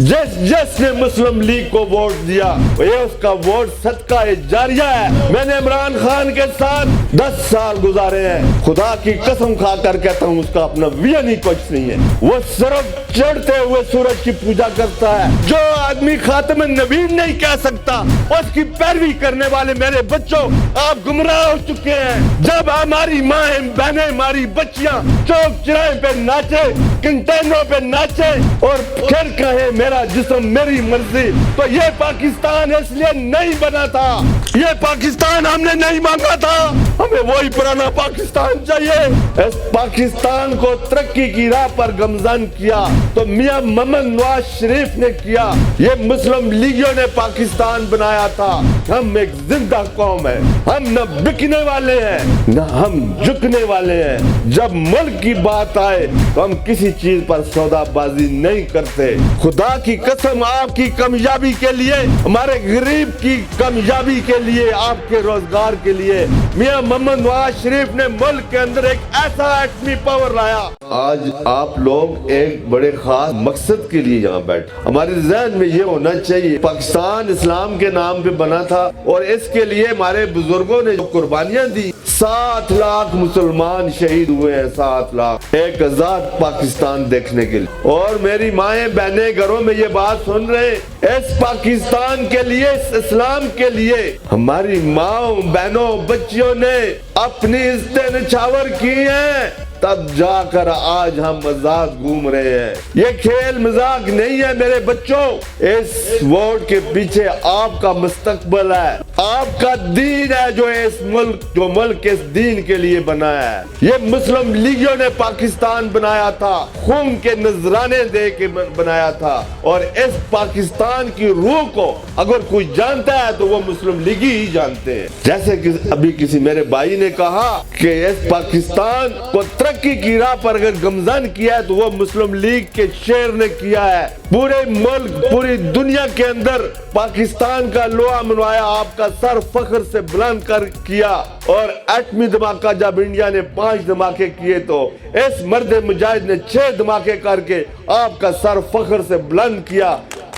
जिस ने मुस्लिम लीग को वोट दिया ये उसका वोट सदका जारिया है। मैंने इमरान खान के साथ 10 साल गुजारे हैं, खुदा की कसम खा कर कहता हूँ उसका अपना विजन ही कुछ नहीं है। वो सिर्फ चढ़ते हुए सूरज की पूजा करता है। जो आदमी खातम नबी नहीं कह सकता उसकी पैरवी करने वाले मेरे बच्चों आप गुमराह हो चुके हैं। जब हमारी माँ बहनें हमारी बच्चियां चौक चौराहे पे नाचे, कंटेनरों पे नाचे और फिर कहे मेरा जिस्म मेरी मर्जी, तो ये पाकिस्तान इसलिए नहीं बना था, ये पाकिस्तान हमने नहीं मांगा था, हमें वही पुराना पाकिस्तान चाहिए। इस पाकिस्तान को तरक्की की राह पर गमजन किया तो मियां मोहम्मद नवाज शरीफ ने किया, ये मुस्लिम लीगियों ने पाकिस्तान बनाया था। हम एक जिंदा कौम है, हम न बिकने वाले हैं न हम झुकने वाले हैं। जब मुल्क की बात आए तो हम किसी चीज पर सौदाबाजी नहीं करते। खुदा की कसम आपकी कामयाबी के लिए, हमारे गरीब की कामयाबी के लिए, आपके रोजगार के लिए मियां मोहम्मद नवाज शरीफ ने मुल्क के अंदर एक ऐसा एटमी पावर लाया। आज आप लोग एक बड़े खास मकसद के लिए यहाँ बैठे। हमारे ज़हन में ये होना चाहिए पाकिस्तान इस्लाम के नाम पे बना था और इसके लिए हमारे बुजुर्गों ने जो कुर्बानियां दी, 7 लाख मुसलमान शहीद हुए हैं, 7 लाख एक आजाद पाकिस्तान देखने के लिए। और मेरी माएं बहनें घरों में ये बात सुन रहे, इस पाकिस्तान के लिए, इस इस्लाम के लिए हमारी माओ बहनों बच्चियों ने अपनी इज्जतें निछावर की हैं, तब जाकर आज हम मजाक घूम रहे हैं। ये खेल मजाक नहीं है मेरे बच्चों। इस वोट के पीछे आपका मुस्तकबल है, आपका दीन है जो इस मुल्क इस दीन के लिए बनाया है। ये मुस्लिम लीगियों ने पाकिस्तान बनाया था, खून के नजराने दे के बनाया था। और इस पाकिस्तान की रूह को अगर कोई जानता है तो वो मुस्लिम लीगी ही जानते हैं। जैसे कि अभी किसी मेरे भाई ने कहा कि इस पाकिस्तान को तरक्की की राह पर अगर गमजन किया है तो वो मुस्लिम लीग के शेर ने किया है। पूरे मुल्क, पूरी दुनिया के अंदर पाकिस्तान का लोहा मनवाया, आपका सर फख्र से बुलंद कर किया। और एटमी धमाका जब इंडिया ने 5 धमाके किए तो इस मर्द मुजाहिद ने 6 धमाके करके आपका सर फख्र से बुलंद किया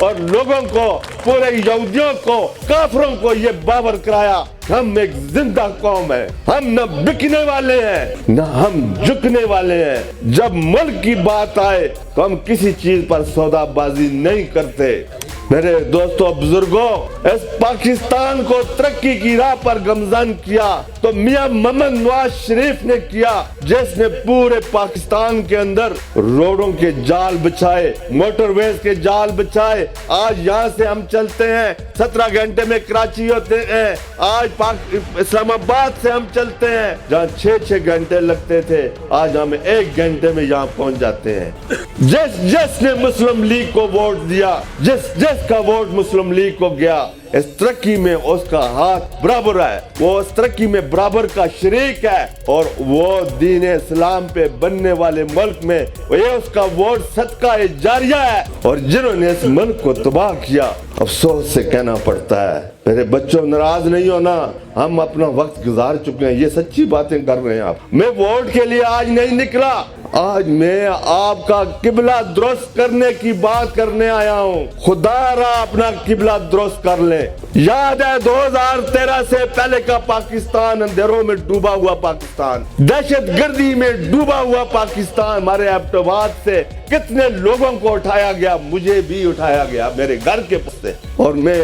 और लोगों को, पूरे यहूदियों को, काफिरों को ये बावर कराया हम एक जिंदा कौम है, हम न बिकने वाले हैं न हम झुकने वाले हैं। जब मुल्क की बात आए तो हम किसी चीज पर सौदाबाजी नहीं करते। मेरे दोस्तों बुजुर्गों, इस पाकिस्तान को तरक्की की राह पर गमजन किया तो मियां मोहम्मद नवाज शरीफ ने किया, जिसने पूरे पाकिस्तान के अंदर रोडों के जाल बिछाए, मोटरवेज के जाल बिछाए। आज यहाँ से हम चलते हैं 17 घंटे में कराची होते हैं, आज इस्लामाबाद से हम चलते हैं जहाँ 6-6 घंटे लगते थे, आज हम 1 घंटे में यहाँ पहुँच जाते हैं। जिसने मुस्लिम लीग को वोट दिया, जिसका वोट मुस्लिम लीग को गया, इस तरक्की में उसका हाथ बराबर है, वो इस तरक्की में बराबर का शरीक है। और वो दीन इस्लाम पे बनने वाले मुल्क में ये उसका वोट सदका जारिया है। और जिन्होंने इस मुल्क को तबाह किया, अफसोस से कहना पड़ता है, मेरे बच्चों नाराज नहीं होना, हम अपना वक्त गुजार चुके हैं, ये सच्ची बातें कर रहे हैं आप। मैं वोट के लिए आज नहीं निकला, आज मैं आपका किबला दुरुस्त करने की बात करने आया हूँ। खुदा रा अपना किबला दुरुस्त कर ले। याद है 2013 से पहले का पाकिस्तान, अंधेरों में डूबा हुआ पाकिस्तान, दहशतगर्दी में डूबा हुआ पाकिस्तान। हमारे एबटाबाद से कितने लोगों को उठाया गया, मुझे भी उठाया गया मेरे घर के पास से। और मैं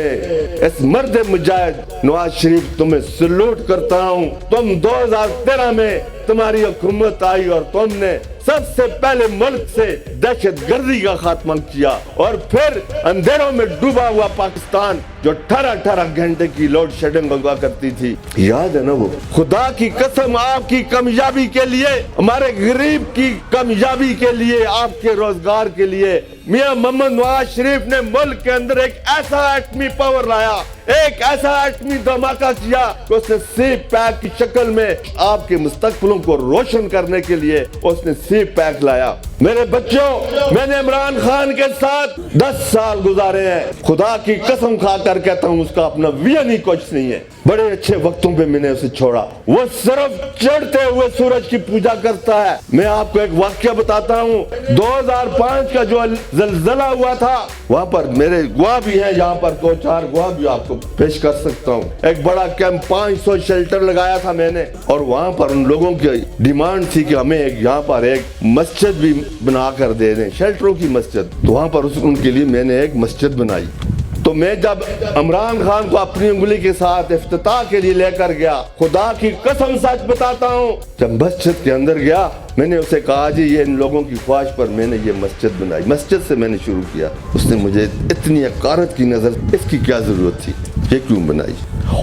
इस मर्द मुजाहिद नवाज शरीफ तुम्हें सैल्यूट करता हूँ। तुम 2013 में तुम्हारी हुकूमत आई और तुमने सबसे पहले मुल्क से दहशतगर्दी का खात्मा किया और फिर अंधेरों में डूबा हुआ पाकिस्तान जो 18 घंटे की लोड शेडिंग हुआ करती थी, याद है ना वो। खुदा की कसम आपकी कामयाबी के लिए, हमारे गरीब की कामयाबी के लिए, आपके रोजगार के लिए मियां मोहम्मद नवाज शरीफ ने मुल्क के अंदर एक ऐसा एटमी पावर लाया, एक ऐसा एटमी धमाका किया कि उसने सीप पैक की शक्ल में आपके मुस्तकबिलों को रोशन करने के लिए उसने सीप पैक लाया। میرے بچوں، میں نے عمران خان کے ساتھ 10 سال گزارے ہیں، خدا کی قسم کھا کر کہتا ہوں اس کا اپنا ویژن ہی کچھ نہیں ہے۔ بڑے اچھے وقتوں پہ میں نے اسے چھوڑا، وہ صرف چڑھتے ہوئے سورج کی پوجا کرتا ہے۔ میں آپ کو ایک واقعہ بتاتا ہوں، 2005 کا جو زلزلہ ہوا تھا، وہاں پر میرے گواہ بھی ہیں، یہاں پر 2-4 گواہ بھی آپ کو پیش کر سکتا ہوں۔ ایک بڑا کیمپ 500 شیلٹر لگایا تھا میں نے، اور وہاں پر ان لوگوں کی ڈیمانڈ تھی کہ ہمیں یہاں پر ایک مسجد بھی بنا کر دے دیں، شیلٹروں کی مسجد۔ تو وہاں پر ان کے لیے میں نے ایک مسجد بنائی۔ تو میں جب عمران خان کو اپنی انگلی کے ساتھ افتتاح کے لیے لے کر گیا، خدا کی قسم سچ بتاتا ہوں، جب مسجد کے اندر گیا میں نے اسے کہا جی یہ ان لوگوں کی خواہش پر میں نے یہ مسجد بنائی، مسجد سے میں نے شروع کیا۔ اس نے مجھے اتنی حقارت کی نظر، اس کی کیا ضرورت تھی، یہ کیوں بنائی؟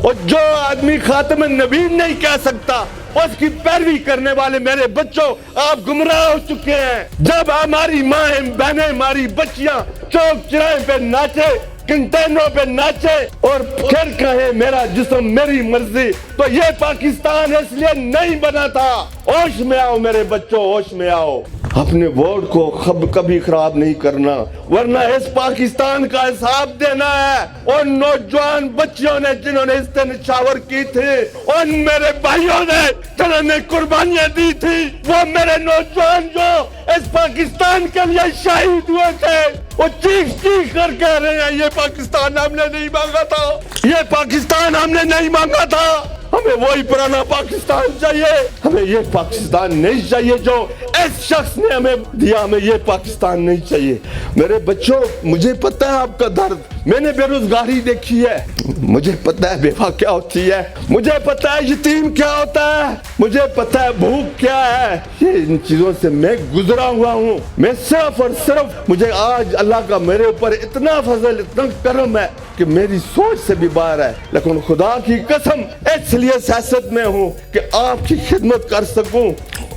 اور جو آدمی خاتم النبیین نہیں کہہ سکتا، اس کی پیروی کرنے والے میرے بچوں، آپ گمراہ ہو چکے ہیں۔ جب ہماری ماں بہنیں، ہماری بچیاں چوک چراہے پہ ناچے، کنٹینروں پہ ناچے اور پھر کہیں میرا جسم میری مرضی، تو یہ پاکستان اس لیے نہیں بنا تھا۔ ہوش میں آؤ میرے بچوں، ہوش میں آؤ، اپنے ووٹ کو کبھی خراب نہیں کرنا، ورنہ اس پاکستان کا حساب دینا ہے۔ ان نوجوان بچیوں نے جنہوں نے اس دن نچھاور کی تھی، ان میرے بھائیوں نے جنہوں نے قربانیاں دی تھی، وہ میرے نوجوان جو اس پاکستان کے لیے شہید ہوئے تھے، وہ چیخ چیخ کر کہہ رہے ہیں یہ پاکستان ہم نے نہیں مانگا تھا، یہ پاکستان ہم نے نہیں مانگا تھا، ہمیں وہی پرانا پاکستان چاہیے، ہمیں یہ پاکستان نہیں چاہیے جو اس شخص نے ہمیں دیا، ہمیں یہ پاکستان نہیں چاہیے۔ میرے بچوں، مجھے پتہ ہے آپ کا درد، میں نے بے روزگاری دیکھی ہے، مجھے پتہ ہے بیوہ کیا ہوتی ہے، مجھے پتہ ہے یتیم کیا ہوتا ہے، مجھے پتہ ہے بھوک کیا ہے، یہ ان چیزوں سے میں گزرا ہوا ہوں۔ میں صرف اور صرف، مجھے آج اللہ کا میرے اوپر اتنا فضل، اتنا کرم ہے کہ میری سوچ سے بھی باہر ہے، لیکن خدا کی قسم اس لیے سیاست میں ہوں کہ آپ کی خدمت کر سکوں۔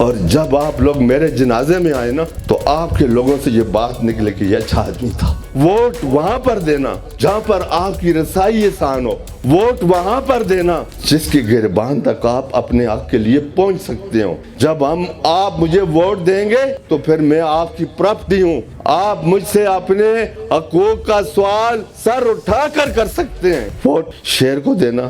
اور جب آپ لوگ میرے جنازے میں آئے نا، تو آپ کے لوگوں سے یہ بات نکلے کہ یہ اچھا آدمی تھا۔ ووٹ وہاں پر دینا جہاں پر آپ کی رسائی آسان ہو، ووٹ وہاں پر دینا جس کی گربان تک آپ اپنے حق کے لیے پہنچ سکتے ہو۔ جب آپ مجھے ووٹ دیں گے تو پھر میں آپ کی پراپرٹی ہوں، آپ مجھ سے اپنے حقوق کا سوال سر اٹھا کر سکتے ہیں۔ ووٹ شیر کو دینا